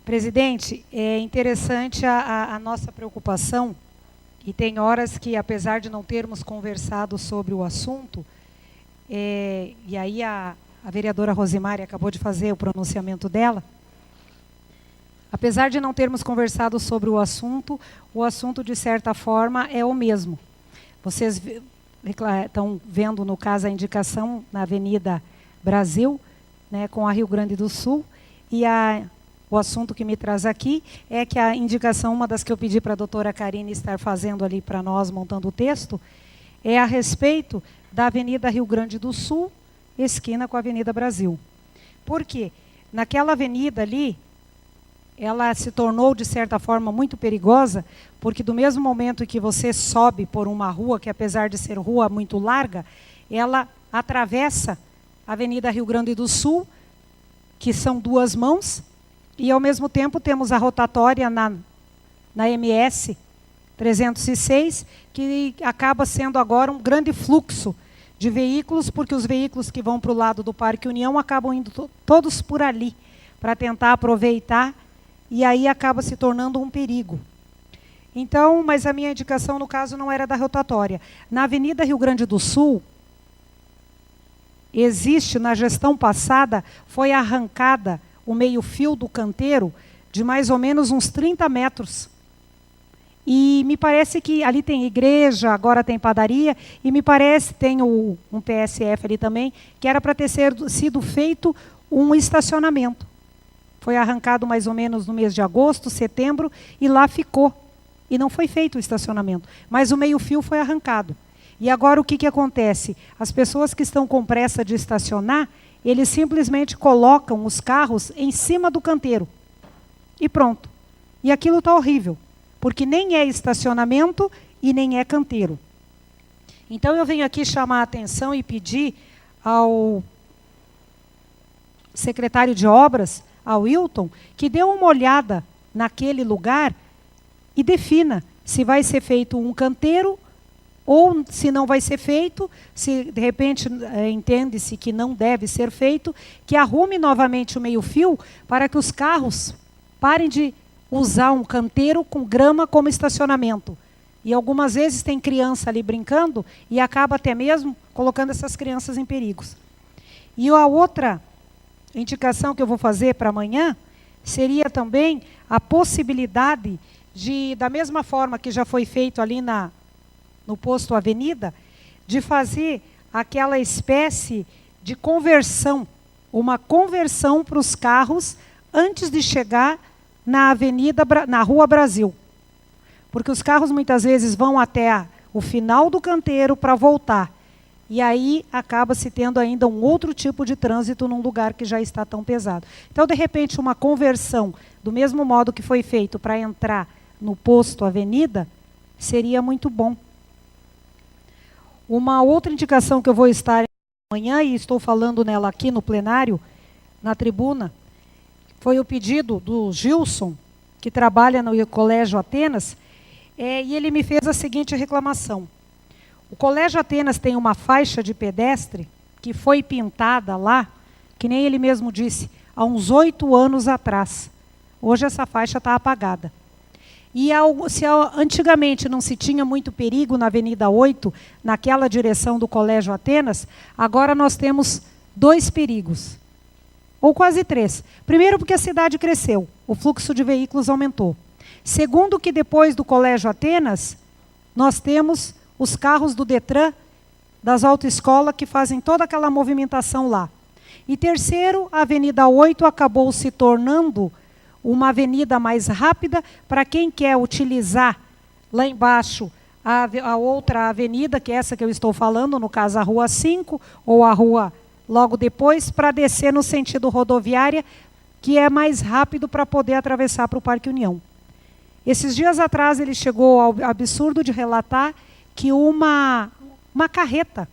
Presidente, é interessante a nossa preocupação, e tem horas que, apesar de não termos conversado sobre o assunto, e aí a vereadora Rosimari acabou de fazer o pronunciamento dela, apesar de não termos conversado sobre o assunto, de certa forma, é o mesmo. Vocês estão vendo, no caso, a indicação na Avenida Brasil, né, com a Rio Grande do Sul, e o assunto que me traz aqui é que a indicação, uma das que eu pedi para a doutora Karine estar fazendo ali para nós, montando o texto, é a respeito da Avenida Rio Grande do Sul, esquina com a Avenida Brasil. Por quê? Naquela avenida ali, ela se tornou, de certa forma, muito perigosa, porque do mesmo momento que você sobe por uma rua, que apesar de ser rua muito larga, ela atravessa a Avenida Rio Grande do Sul, que são duas mãos, e ao mesmo tempo temos a rotatória na MS 306, que acaba sendo agora um grande fluxo de veículos, porque os veículos que vão para o lado do Parque União acabam indo todos por ali, para tentar aproveitar, e aí acaba se tornando um perigo. Então, mas a minha indicação, no caso, não era da rotatória. Na Avenida Rio Grande do Sul, existe, na gestão passada, foi arrancada o meio-fio do canteiro de mais ou menos uns 30 metros. E me parece que ali tem igreja, agora tem padaria, e me parece, tem um PSF ali também, que era para ter sido feito um estacionamento. Foi arrancado mais ou menos no mês de agosto, setembro, e lá ficou. E não foi feito o estacionamento. Mas o meio-fio foi arrancado. E agora o que acontece? As pessoas que estão com pressa de estacionar, eles simplesmente colocam os carros em cima do canteiro. E pronto. E aquilo está horrível. Porque nem é estacionamento e nem é canteiro. Então eu venho aqui chamar a atenção e pedir ao secretário de obras, ao Wilton, que dê uma olhada naquele lugar e defina se vai ser feito um canteiro ou se não vai ser feito, se de repente entende-se que não deve ser feito, que arrume novamente o meio-fio para que os carros parem de usar um canteiro com grama como estacionamento. E algumas vezes tem criança ali brincando e acaba até mesmo colocando essas crianças em perigos. E a outra indicação que eu vou fazer para amanhã seria também a possibilidade de, da mesma forma que já foi feito ali no posto Avenida, de fazer aquela espécie de conversão, uma conversão para os carros antes de chegar na Rua Brasil. Porque os carros muitas vezes vão até o final do canteiro para voltar. E aí acaba se tendo ainda um outro tipo de trânsito num lugar que já está tão pesado. Então, de repente, uma conversão, do mesmo modo que foi feito para entrar no posto Avenida, seria muito bom. Uma outra indicação que eu vou estar amanhã, e estou falando nela aqui no plenário, na tribuna, foi o pedido do Gilson, que trabalha no Colégio Atenas, e ele me fez a seguinte reclamação. O Colégio Atenas tem uma faixa de pedestre que foi pintada lá, que nem ele mesmo disse, há uns 8 anos atrás. Hoje essa faixa está apagada. E se antigamente não se tinha muito perigo na Avenida 8, naquela direção do Colégio Atenas, agora nós temos 2 perigos, ou quase 3. Primeiro, porque a cidade cresceu, o fluxo de veículos aumentou. Segundo, que depois do Colégio Atenas, nós temos os carros do Detran, das autoescolas, que fazem toda aquela movimentação lá. E terceiro, a Avenida 8 acabou se tornando uma avenida mais rápida para quem quer utilizar lá embaixo a outra avenida, que é essa que eu estou falando, no caso a Rua 5, ou a rua logo depois, para descer no sentido rodoviária, que é mais rápido para poder atravessar para o Parque União. Esses dias atrás ele chegou ao absurdo de relatar que uma carreta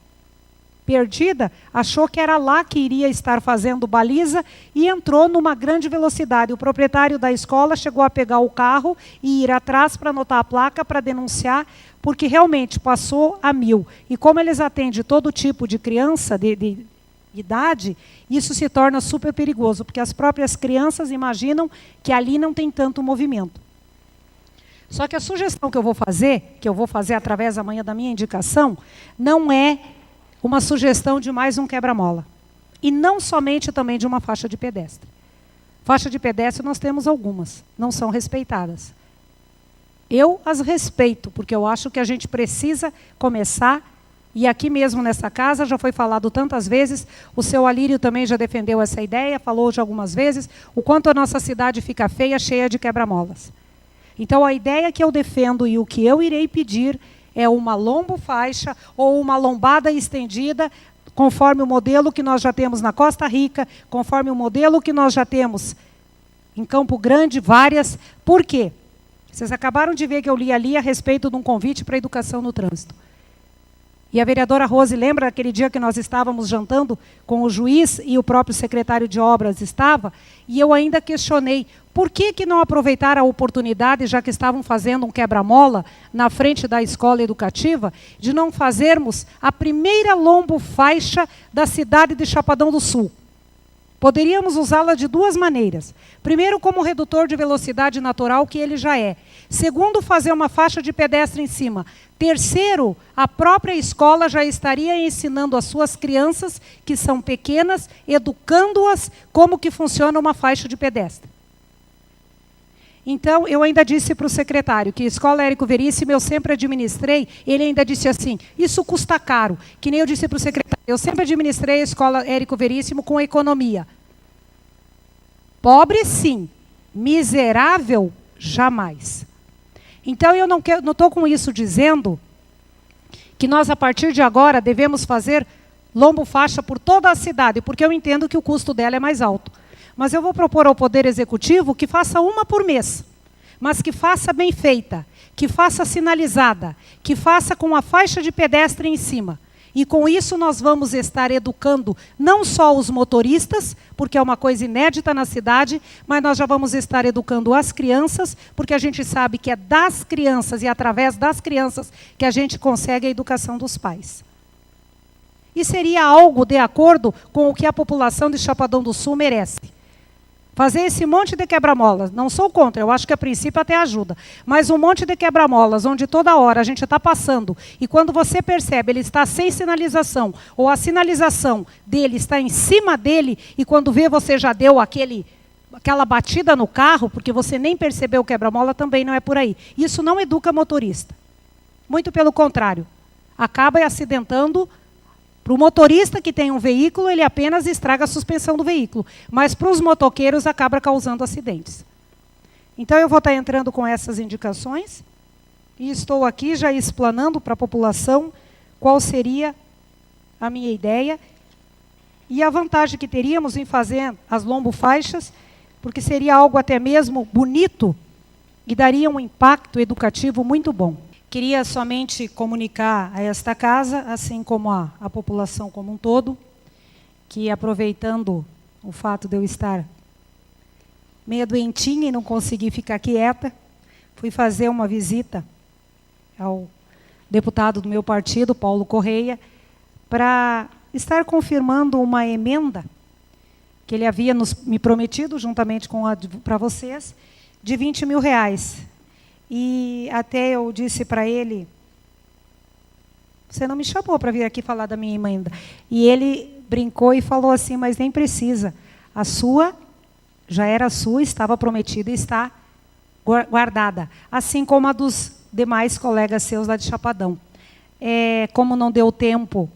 perdida achou que era lá que iria estar fazendo baliza e entrou numa grande velocidade. O proprietário da escola chegou a pegar o carro e ir atrás para anotar a placa, para denunciar, porque realmente passou a 1000. E como eles atendem todo tipo de criança, idade, isso se torna super perigoso, porque as próprias crianças imaginam que ali não tem tanto movimento. Só que a sugestão que eu vou fazer através amanhã da minha indicação, não é uma sugestão de mais um quebra-mola. E não somente também de uma faixa de pedestre. Faixa de pedestre nós temos algumas, não são respeitadas. Eu as respeito, porque eu acho que a gente precisa começar, e aqui mesmo nessa casa já foi falado tantas vezes, o seu Alírio também já defendeu essa ideia, falou já algumas vezes, o quanto a nossa cidade fica feia, cheia de quebra-molas. Então a ideia que eu defendo e o que eu irei pedir é uma lombo-faixa ou uma lombada estendida, conforme o modelo que nós já temos na Costa Rica, conforme o modelo que nós já temos em Campo Grande, várias. Por quê? Vocês acabaram de ver que eu li ali a respeito de um convite para a educação no trânsito. E a vereadora Rose lembra aquele dia que nós estávamos jantando com o juiz e o próprio secretário de obras estava, e eu ainda questionei, por que não aproveitaram a oportunidade, já que estavam fazendo um quebra-mola na frente da escola educativa, de não fazermos a primeira lombo-faixa da cidade de Chapadão do Sul? Poderíamos usá-la de duas maneiras. Primeiro, como redutor de velocidade natural, que ele já é. Segundo, fazer uma faixa de pedestre em cima. Terceiro, a própria escola já estaria ensinando as suas crianças, que são pequenas, educando-as como que funciona uma faixa de pedestre. Então, eu ainda disse para o secretário que a Escola Érico Veríssimo eu sempre administrei, ele ainda disse assim, isso custa caro. Que nem eu disse para o secretário, eu sempre administrei a Escola Érico Veríssimo com economia. Pobre, sim. Miserável, jamais. Então, eu não estou com isso dizendo que nós, a partir de agora, devemos fazer lombo-faixa por toda a cidade, porque eu entendo que o custo dela é mais alto. Mas eu vou propor ao Poder Executivo que faça uma por mês, mas que faça bem feita, que faça sinalizada, que faça com a faixa de pedestre em cima. E com isso nós vamos estar educando não só os motoristas, porque é uma coisa inédita na cidade, mas nós já vamos estar educando as crianças, porque a gente sabe que é das crianças e através das crianças que a gente consegue a educação dos pais. E seria algo de acordo com o que a população de Chapadão do Sul merece. Fazer esse monte de quebra-molas, não sou contra, eu acho que a princípio até ajuda, mas um monte de quebra-molas, onde toda hora a gente está passando, e quando você percebe, ele está sem sinalização, ou a sinalização dele está em cima dele, e quando vê você já deu aquela batida no carro, porque você nem percebeu o quebra-mola, também não é por aí. Isso não educa motorista. Muito pelo contrário, acaba acidentando. Para o motorista que tem um veículo, ele apenas estraga a suspensão do veículo. Mas para os motoqueiros, acaba causando acidentes. Então, eu vou estar entrando com essas indicações. E estou aqui já explanando para a população qual seria a minha ideia. E a vantagem que teríamos em fazer as lombo-faixas, porque seria algo até mesmo bonito e daria um impacto educativo muito bom. Queria somente comunicar a esta casa, assim como a população como um todo, que aproveitando o fato de eu estar meio doentinha e não conseguir ficar quieta, fui fazer uma visita ao deputado do meu partido, Paulo Correia, para estar confirmando uma emenda que ele havia me prometido, juntamente com para vocês, de R$20 mil. E até eu disse para ele, você não me chamou para vir aqui falar da minha emenda. E ele brincou e falou assim, mas nem precisa. A sua, já era sua, estava prometida e está guardada. Assim como a dos demais colegas seus lá de Chapadão. Como não deu tempo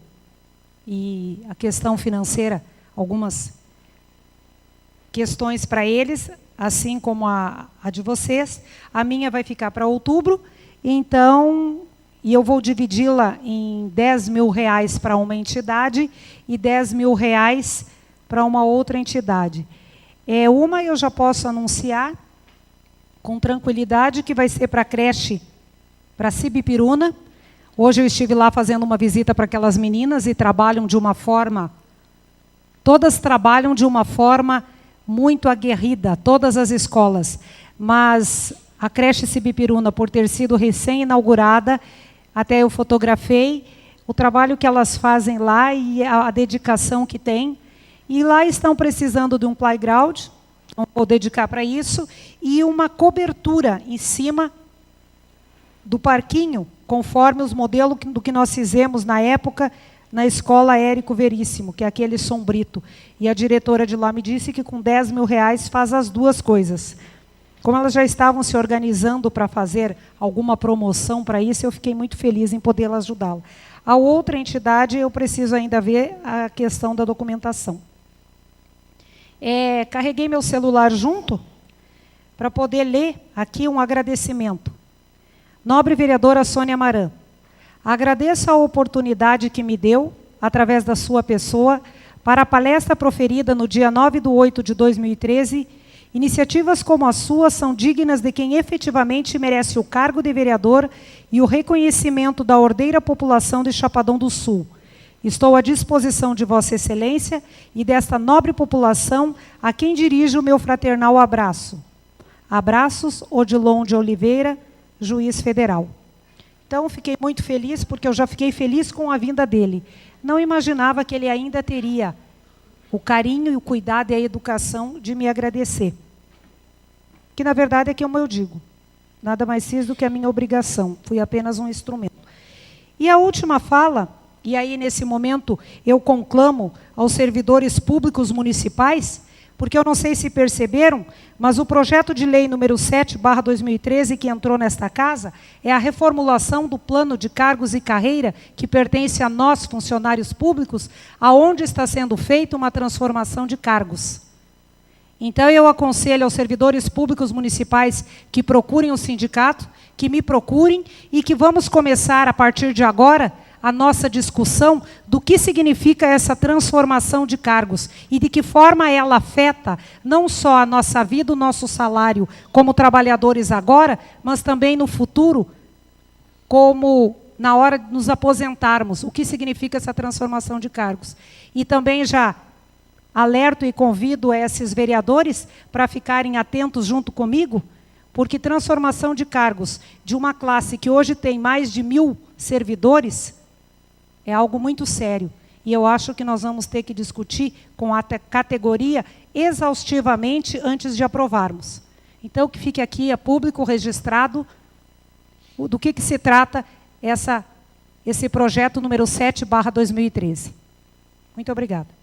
e a questão financeira, algumas questões para eles, assim como a de vocês, a minha vai ficar para outubro, então, e eu vou dividi-la em R$10 mil para uma entidade e R$10 mil para uma outra entidade. Uma eu já posso anunciar com tranquilidade que vai ser para a creche, para Sibipiruna. Hoje eu estive lá fazendo uma visita para aquelas meninas e trabalham de uma forma, todas trabalham de uma forma muito aguerrida, todas as escolas, mas a creche Sibipiruna, por ter sido recém-inaugurada, até eu fotografei, o trabalho que elas fazem lá e a dedicação que têm. E lá estão precisando de um playground, vou dedicar para isso, e uma cobertura em cima do parquinho, conforme os modelos do que nós fizemos na época na escola Érico Veríssimo, que é aquele sombrito. E a diretora de lá me disse que com 10 mil reais faz as duas coisas. Como elas já estavam se organizando para fazer alguma promoção para isso, eu fiquei muito feliz em poder ajudá-la. A outra entidade, eu preciso ainda ver a questão da documentação. Carreguei meu celular junto para poder ler aqui um agradecimento. Nobre vereadora Sônia Maran, agradeço a oportunidade que me deu, através da sua pessoa, para a palestra proferida no dia 9/8/2013. Iniciativas como a sua são dignas de quem efetivamente merece o cargo de vereador e o reconhecimento da ordeira população de Chapadão do Sul. Estou à disposição de Vossa Excelência e desta nobre população a quem dirijo o meu fraternal abraço. Abraços, Odilon de Oliveira, juiz federal. Então, fiquei muito feliz, porque eu já fiquei feliz com a vinda dele. Não imaginava que ele ainda teria o carinho e o cuidado e a educação de me agradecer. Que, na verdade, é como eu digo, nada mais fiz do que a minha obrigação, fui apenas um instrumento. E a última fala, e aí, nesse momento, eu conclamo aos servidores públicos municipais, porque eu não sei se perceberam, mas o projeto de lei número 7/2013, que entrou nesta casa, é a reformulação do plano de cargos e carreira, que pertence a nós, funcionários públicos, aonde está sendo feita uma transformação de cargos. Então, eu aconselho aos servidores públicos municipais que procurem o sindicato, que me procurem e que vamos começar, a partir de agora, a nossa discussão do que significa essa transformação de cargos e de que forma ela afeta não só a nossa vida, o nosso salário como trabalhadores agora, mas também no futuro, como na hora de nos aposentarmos, o que significa essa transformação de cargos. E também já alerto e convido esses vereadores para ficarem atentos junto comigo, porque transformação de cargos de uma classe que hoje tem mais de 1000 servidores é algo muito sério. E eu acho que nós vamos ter que discutir com a categoria exaustivamente antes de aprovarmos. Então, que fique aqui a público registrado do que se trata esse projeto número 7/2013. Muito obrigada.